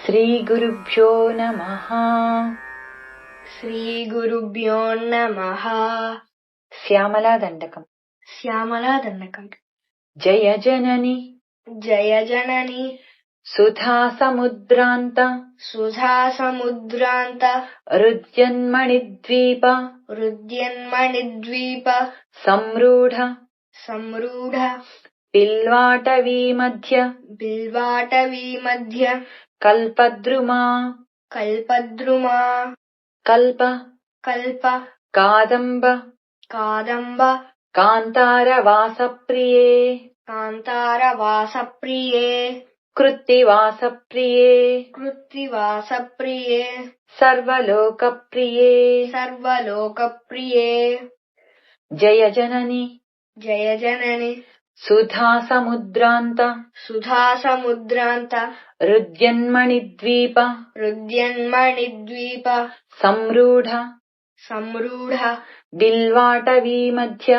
ಶ್ರೀಗುರುಭ್ಯೋ ನಮಃ. ಶ್ರೀಗುರುಭ್ಯೋ ನಮಃ. ಶ್ಯಾಮಲಾದಂಡಕಂ. ಜಯ ಜನನಿ ಜಯ ಜನನಿ ಸುಧಾ ಸಮುದ್ರಾಂತ ರುದ್ಯನ್ಮಣಿದ್ವೀಪ ಸಂರೂಢ ಬಿಲ್ವಾಟವೀ ಮಧ್ಯ ಕಲ್ಪದ್ರುಮಾ ಕಲ್ಪ ಕಾದಂಬ ಕಾಂತಾರವಾಸಪ್ರಿಯೇ ಕೃತ್ತಿವಾಸಪ್ರಿಯೇ ಸರ್ವಲೋಕಪ್ರಿಯೇ ಜಯ ಜನನಿ ಸುಧಾ ಸಮುದ್ರಾಂತ ರುದ್ಯನ್ಮಣಿದ್ವೀಪ ಸಂರೂಢ ಬಿಲ್ವಾಟವೀ ಮಧ್ಯ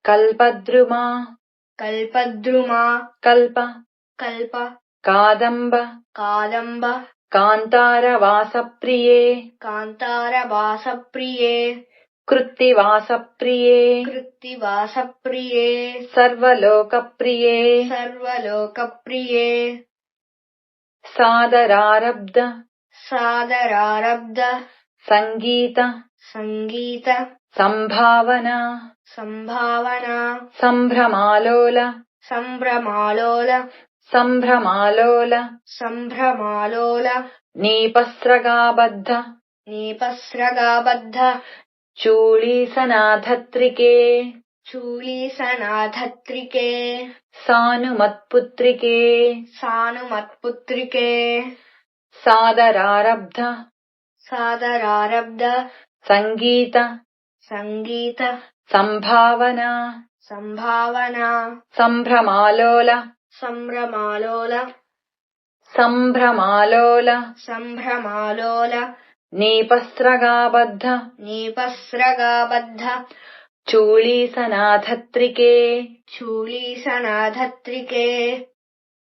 ಕಲ್ಪದ್ರುಮಾ ಕಲ್ಪ ಕಾದಂಬ ಕಾಂತಾರವಾಸಪ್ರಿಯೇ ಕೃತ್ತಿವಾಸಪ್ರಿಯೇ ಸರ್ವಲೋಕಪ್ರಿಯೇ ಸಾದರಾರಬ್ಧ ಸಂಗೀತ ಸಂಭಾವನಾ ಸಂಭ್ರಮಾಲೋಲ ನೀಪಸ್ರಗಾಬದ್ಧ ಚೂಳೀಸನಾಥತ್ರಿಕೆ ಸಾನುಮತ್ಪುತ್ರಿಕೆ ಸಾದರಾರಬ್ಧ ಸಂಗೀತ ಸಂಭಾವನಾ ಸಂಭ್ರಮಾಲೋಲ ನೀಪಸ್ರಗಾಬದ್ಧ ಚೂಳೀಸನಾಥತ್ರಿಕೆ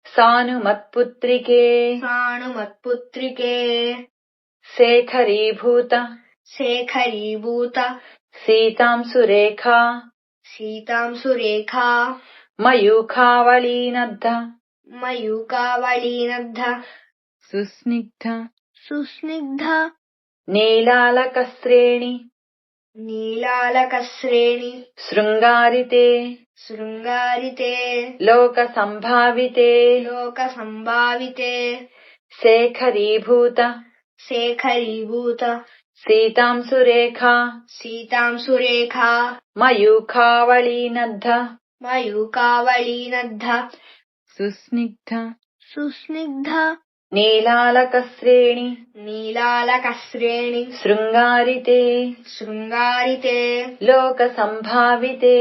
ಸಾನುಮತ್ಪುತ್ರಿಕೆ ಶೇಖರೀಭೂತ ಸೀತಾಂಸುರೇಖಾ ಮಯೂಖಾವಳೀನದ್ಧ ಸುಸ್ನಿಗ್ಧ ನೀಲಾಲಕಶ್ರೇಣಿ ಶೃಂಗಾರಿತೆ ಲೋಕಸಂಭಾವಿತೆ ಶೇಖರೀಭೂತ ಸೀತಾಂಸುರೇಖಾ ಮಯೂಖಾವಳೀನದ್ಧ ಸುಸ್ನಿಗ್ಧ ನೀಲಾಲಕಶ್ರೇಣಿ ಶೃಂಗಾರಿತೆ ಲೋಕಸಂಭಾವಿತೆ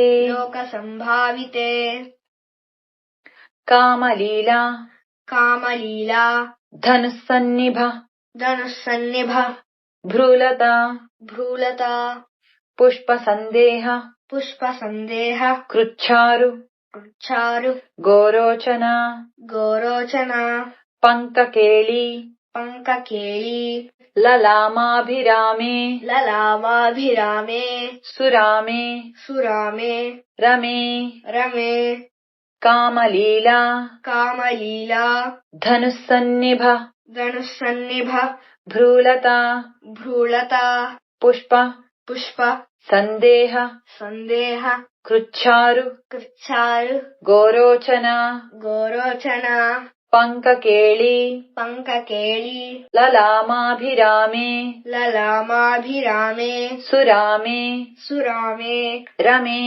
ಕಾಮಲೀಲಾ ಧನುಸ್ಸನ್ನಿಭ ಭ್ರೂಲತಾ ಪುಷ್ಪಸಂದೇಹ ಕೃಚ್ಛಾರು ಗೋರೋಚನಾ ಪಂಕಕೇಳಿ ಲಲಾಮಾಭಿರಾಮೇ ಸುರಾಮೇ ರಮೇ ಕಾಮಲೀಲಾ ಧನುಸ್ಸನ್ನಿಭ ಭ್ರೂಲತಾ ಪುಷ್ಪ ಸಂದೇಹ ಕೃಚ್ಛಾರು ಗೋರೋಚನಾ ಪಂಕಕೇಳಿ ಲಲಾಮಾಭಿರಾಮೇ ಸುರಾಮೇ ರಮೇ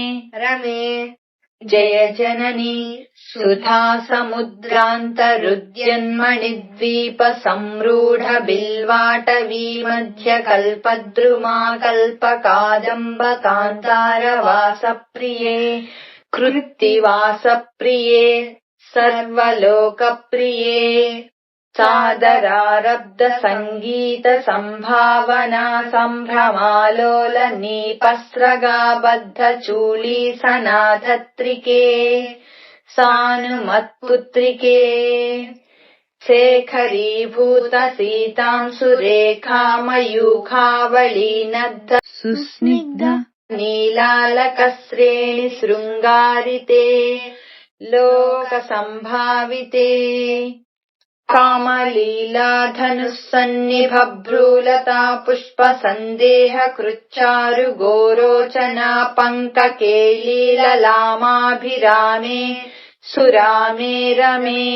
ಜಯ ಜನನಿ ಸುಧಾ ಸಮುದ್ರಾಂತ ರುದ್ಯನ್ಮಣಿದ್ವೀಪ ಸಂರೂಢ ಬಿಲ್ವಾಟವೀ ಮಧ್ಯ ಕಲ್ಪದ್ರುಮಾ ಕಲ್ಪ ಕಾದಂಬ ಕಾಂತಾರವಾಸಪ್ರಿಯೇ ಕೃತ್ತಿವಾಸಪ್ರಿಯೇ ಸರ್ವಲೋಕಪ್ರಿಯೇ ಸಾದರಾರಬ್ಧ ಸಂಗೀತ ಸಂಭಾವನಾ ಸಂಭ್ರಮಾಲೋಲ ನೀಪಸ್ರಗಾಬದ್ಧ ಚೂಳೀಸನಾಥತ್ರಿಕೆ ಸಾನುಮತ್ಪುತ್ರಿಕೆ शेखरीभूत सीतां सुरेखामयूखावळीनद्द सुस्निग्ध नीलालकश्रेणि शृङ्गारिते लोकसम्भाविते कामलीलाधनुःसन्निभभ्रूलता पुष्पसन्देह कृच्चारु गोरोचना पङ्ककेलीललामाभिरामे सुरामे रमे